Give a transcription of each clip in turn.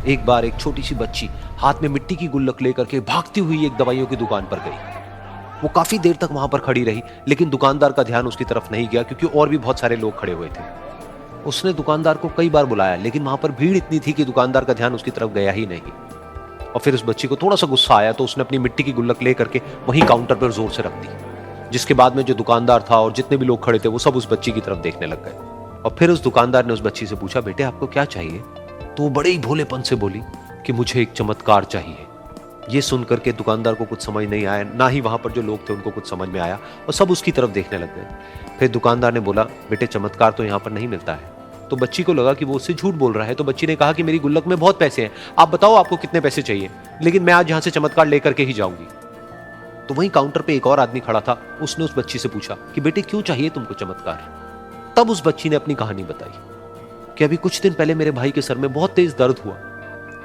एक बार एक छोटी सी बच्ची हाथ में मिट्टी की गुल्लक लेकर के भागती हुई एक दवाइयों की दुकान पर गई। वो काफी देर तक वहां पर खड़ी रही, लेकिन दुकानदार का ध्यान उसकी तरफ नहीं गया क्योंकि और भी बहुत सारे लोग खड़े हुए थे। उसने दुकानदार को कई बार बुलाया, लेकिन वहां पर भीड़ इतनी थी कि दुकानदार का ध्यान उसकी तरफ गया ही नहीं। और फिर उस बच्ची को थोड़ा सा गुस्सा आया तो उसने अपनी मिट्टी की गुल्लक लेकर के वहीं काउंटर पर जोर से रख दी, जिसके बाद में जो दुकानदार था और जितने भी लोग खड़े थे वो सब उस बच्ची की तरफ देखने लग गए। और फिर उस दुकानदार ने उस बच्ची से पूछा, बेटे आपको क्या चाहिए? तो वो बड़े ही भोलेपन से बोली कि मुझे एक चमत्कार चाहिए। ये सुनकर के दुकानदार को कुछ समझ नहीं आया, ना ही वहां पर जो लोग थे उनको कुछ समझ में आया, और सब उसकी तरफ देखने लग गए। फिर दुकानदार ने बोला, बेटे चमत्कार तो यहाँ पर नहीं मिलता है। तो बच्ची को लगा कि वो उससे झूठ बोल रहा है, तो बच्ची ने कहा कि मेरी गुल्लक में बहुत पैसे हैं, आप बताओ आपको कितने पैसे चाहिए, लेकिन मैं आज यहां से चमत्कार लेकर के ही जाऊंगी। तो वहीं काउंटर पे एक और आदमी खड़ा था, उसने उस बच्ची से पूछा कि बेटे क्यों चाहिए तुमको चमत्कार? तब उस बच्ची ने अपनी कहानी बताई कि अभी कुछ दिन पहले मेरे भाई के सर में बहुत तेज दर्द हुआ,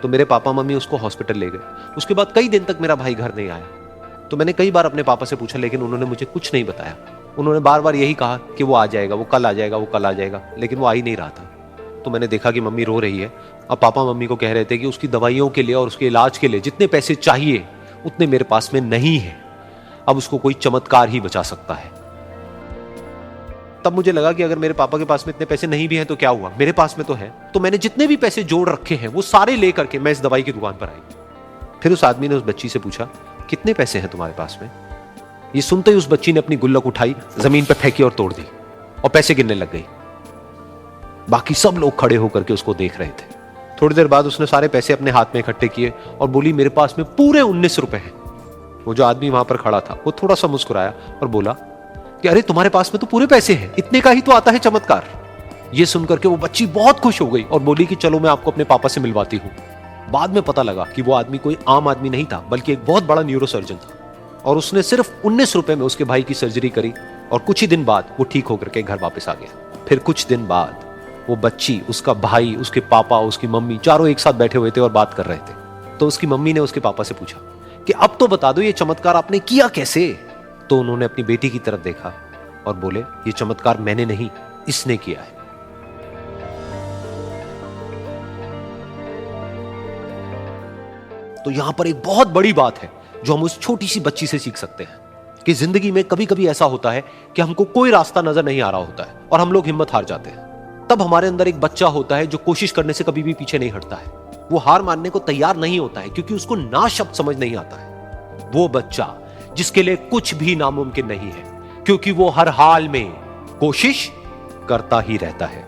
तो मेरे पापा मम्मी उसको हॉस्पिटल ले गए। उसके बाद कई दिन तक मेरा भाई घर नहीं आया। तो मैंने कई बार अपने पापा से पूछा, लेकिन उन्होंने मुझे कुछ नहीं बताया। उन्होंने बार बार यही कहा कि वो आ जाएगा, वो कल आ जाएगा, वो कल आ जाएगा, लेकिन वो आ ही नहीं रहा था। तो मैंने देखा कि मम्मी रो रही है। अब पापा मम्मी को कह रहे थे कि उसकी दवाइयों के लिए और उसके इलाज के लिए जितने पैसे चाहिए उतने मेरे पास में नहीं है, अब उसको कोई चमत्कार ही बचा सकता है। तब मुझे लगा कि अगर मेरे पापा के पास में इतने पैसे नहीं भी हैं तो क्या हुआ, मेरे पास में तो है। तो मैंने जितने भी पैसे जोड़ रखे हैं वो सारे लेकर के मैं इस दवाई की दुकान पर आई। फिर उस आदमी ने उस बच्ची से पूछा, कितने पैसे हैं तुम्हारे पास में? ये सुनते ही उस बच्ची ने अपनी गुल्लक उठाई, जमीन पर फेंकी और तोड़ दी और पैसे गिनने लग गई। बाकी सब लोग खड़े होकर के उसको देख रहे थे। थोड़ी देर बाद उसने सारे पैसे अपने हाथ में इकट्ठे किए और बोली, मेरे पास में पूरे 19 रुपए हैं। वो जो आदमी वहां पर खड़ा था वो थोड़ा सा मुस्कुराया और बोला कि अरे तुम्हारे पास में तो पूरे पैसे हैं, इतने का ही तो आता है चमत्कार। ये सुनकर के वो बच्ची बहुत खुश हो गई और बोली कि चलो मैं आपको अपने पापा से मिलवाती हूँ। बाद में पता लगा कि वो आदमी कोई आम आदमी नहीं था, बल्कि एक बहुत बड़ा न्यूरोसर्जन था, और उसने सिर्फ 19 रुपए में उसके भाई की सर्जरी करी और कुछ ही दिन बाद वो ठीक होकर के घर वापस आ गया। फिर कुछ दिन बाद वो बच्ची, उसका भाई, उसके पापा, उसकी मम्मी चारों एक साथ बैठे हुए थे और बात कर रहे थे। तो उसकी मम्मी ने उसके पापा से पूछा कि अब तो बता दो ये चमत्कार आपने किया कैसे? तो उन्होंने अपनी बेटी की तरफ देखा और बोले, ये चमत्कार मैंने नहीं, इसने किया है। तो यहां पर एक बहुत बड़ी बात है जो हम उस छोटी सी बच्ची से सीख सकते हैं कि जिंदगी में कभी कभी ऐसा होता है कि हमको कोई रास्ता नजर नहीं आ रहा होता है और हम लोग हिम्मत हार जाते हैं। तब हमारे अंदर एक बच्चा होता है जो कोशिश करने से कभी भी पीछे नहीं हटता है। वो हार मानने को तैयार नहीं होता है क्योंकि उसको ना शब्द समझ नहीं आता है। वो बच्चा जिसके लिए कुछ भी नामुमकिन नहीं है, क्योंकि वो हर हाल में कोशिश करता ही रहता है।